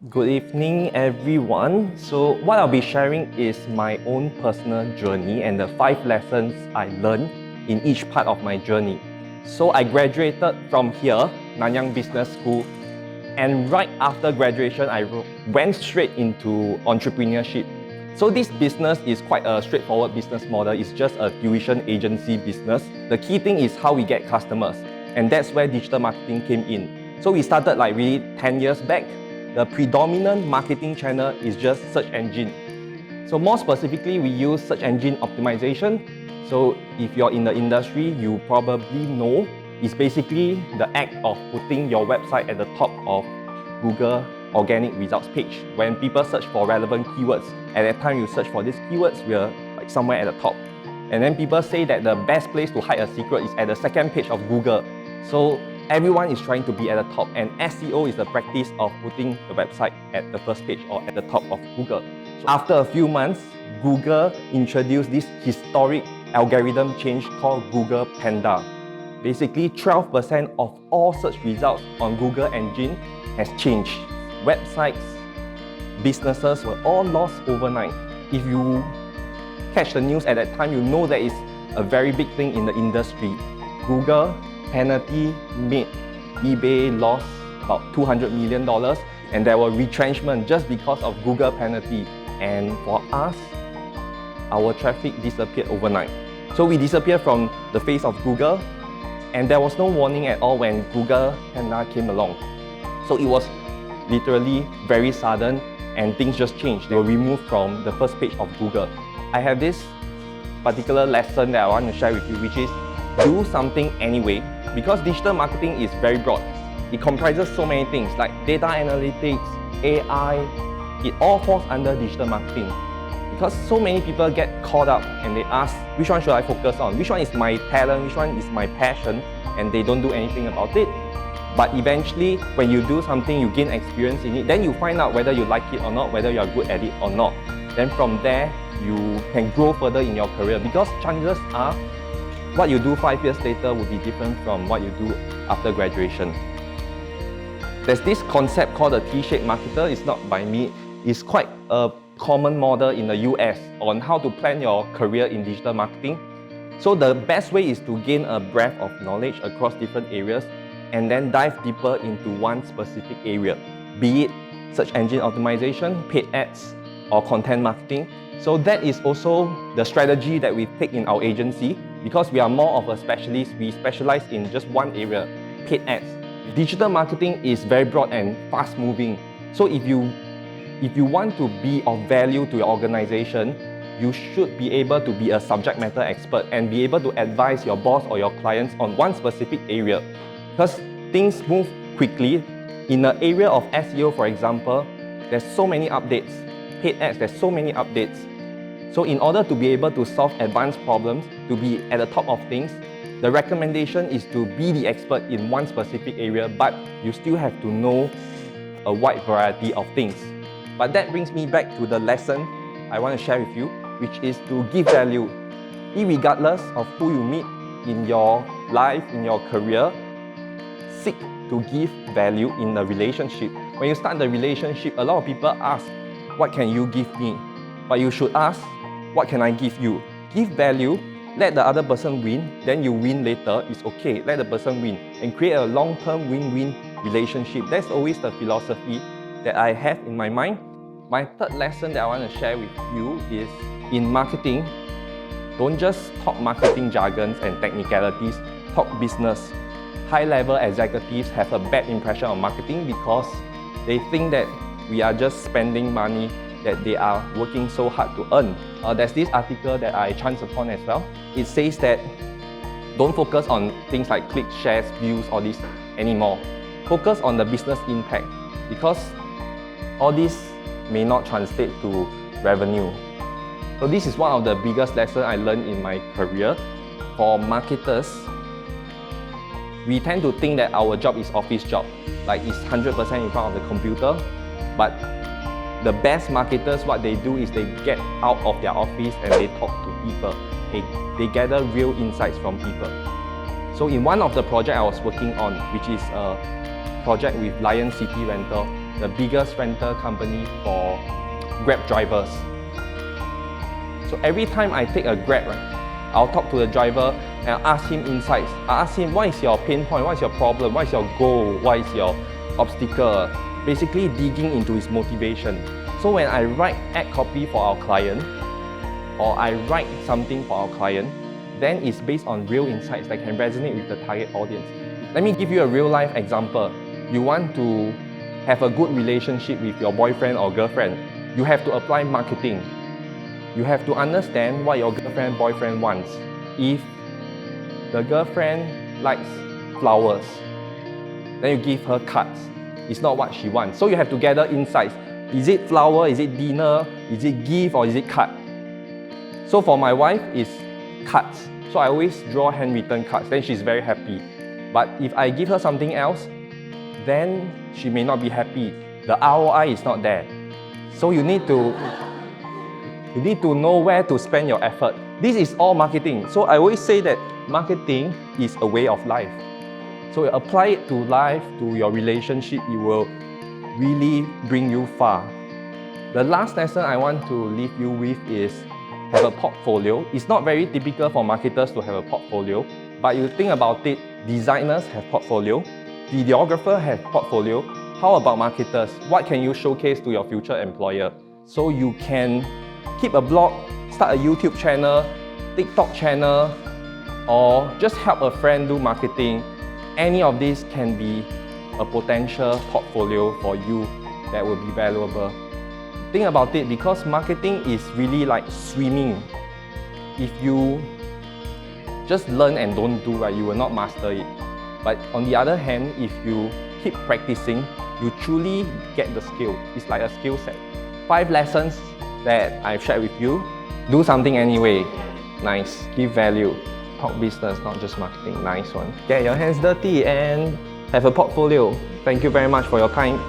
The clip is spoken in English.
Good evening, everyone. So what I'll be sharing is my own personal journey and the 5 lessons I learned in each part of my journey. So I graduated from here, Nanyang Business School, and right after graduation, I went straight into entrepreneurship. So this business is quite a straightforward business model. It's just a tuition agency business. The key thing is how we get customers, and that's where digital marketing came in. So we started like really 10 years back. The predominant marketing channel is just search engine. So more specifically, we use search engine optimization. So if you're in the industry, you probably know it's basically the act of putting your website at the top of Google organic results page. When people search for relevant keywords, at that time you search for these keywords, we're like somewhere at the top. And then people say that the best place to hide a secret is at the second page of Google. So everyone is trying to be at the top, and SEO is the practice of putting the website at the first page or at the top of Google. So after a few months, Google introduced this historic algorithm change called Google Panda. Basically, 12% of all search results on Google engine has changed. Websites, businesses were all lost overnight. If you catch the news at that time, you know that it's a very big thing in the industry. Google penalty made eBay lost about $200 million, and there were retrenchment just because of Google penalty. And for us, our traffic disappeared overnight. So we disappeared from the face of Google, and there was no warning at all when Google Panda came along. So it was literally very sudden, and things just changed. They were removed from the first page of Google. I have this particular lesson that I want to share with you, which is do something anyway, because digital marketing is very broad. It comprises so many things like data analytics, AI. It all falls under digital marketing. Because so many people get caught up and they ask, which one should I focus on? Which one is my talent? Which one is my passion? And they don't do anything about it. But eventually, when you do something, you gain experience in it, then you find out whether you like it or not, whether you are good at it or not. Then from there, you can grow further in your career, because chances are what you do 5 years later will be different from what you do after graduation. There's this concept called the T-shaped marketer. It's not by me. It's quite a common model in the US on how to plan your career in digital marketing. So the best way is to gain a breadth of knowledge across different areas and then dive deeper into one specific area, be it search engine optimization, paid ads, or content marketing. So that is also the strategy that we take in our agency, because we are more of a specialist. We specialize in just one area, paid ads. Digital marketing is very broad and fast moving. So if you want to be of value to your organization, you should be able to be a subject matter expert and be able to advise your boss or your clients on one specific area. Because things move quickly. In the area of SEO, for example, there's so many updates. Paid ads, there's so many updates. So in order to be able to solve advanced problems, to be at the top of things, the recommendation is to be the expert in one specific area, but you still have to know a wide variety of things. But that brings me back to the lesson I want to share with you, which is to give value. Irregardless of who you meet in your life, in your career, seek to give value in the relationship. When you start the relationship, a lot of people ask, what can you give me? But you should ask, what can I give you? Give value, let the other person win, then you win later, it's okay, let the person win, and create a long-term win-win relationship. That's always the philosophy that I have in my mind. My third lesson that I want to share with you is, in marketing, don't just talk marketing jargons and technicalities, talk business. High-level executives have a bad impression of marketing because they think that we are just spending money that they are working so hard to earn. There's this article that I chanced upon as well. It says that don't focus on things like clicks, shares, views, all this anymore. Focus on the business impact, because all this may not translate to revenue. So this is one of the biggest lessons I learned in my career. For marketers, we tend to think that our job is office job, like it's 100% in front of the computer. But the best marketers, what they do is they get out of their office and they talk to people. They gather real insights from people. So in one of the projects I was working on, which is a project with Lion City Rental, the biggest rental company for Grab drivers. So every time I take a Grab, right, I'll talk to the driver and I'll ask him insights. I ask him, what is your pain point? What is your problem? What is your goal? What is your obstacle? Basically digging into his motivation. So when I write ad copy for our client, or I write something for our client, then it's based on real insights that can resonate with the target audience. Let me give you a real life example. You want to have a good relationship with your boyfriend or girlfriend, you have to apply marketing. You have to understand what your girlfriend, boyfriend wants. If the girlfriend likes flowers, then you give her cards. It's not what she wants. So you have to gather insights. Is it flower? Is it dinner? Is it gift or is it card? So for my wife, it's cards. So I always draw handwritten cards, then she's very happy. But if I give her something else, then she may not be happy. The ROI is not there. So you need to know where to spend your effort. This is all marketing. So I always say that marketing is a way of life. So apply it to life, to your relationship, it will really bring you far. The last lesson I want to leave you with is have a portfolio. It's not very typical for marketers to have a portfolio, but you think about it, designers have portfolio, videographers have portfolio. How about marketers? What can you showcase to your future employer? So you can keep a blog, start a YouTube channel, TikTok channel, or just help a friend do marketing. Any of these can be a potential portfolio for you that will be valuable. Think about it, because marketing is really like swimming. If you just learn and don't do, right, you will not master it. But on the other hand, if you keep practicing, you truly get the skill. It's like a skill set. 5 lessons that I've shared with you. Do something anyway. Nice. Give value. Talk business, not just marketing. Nice one. Get your hands dirty and have a portfolio. Thank you very much for your time.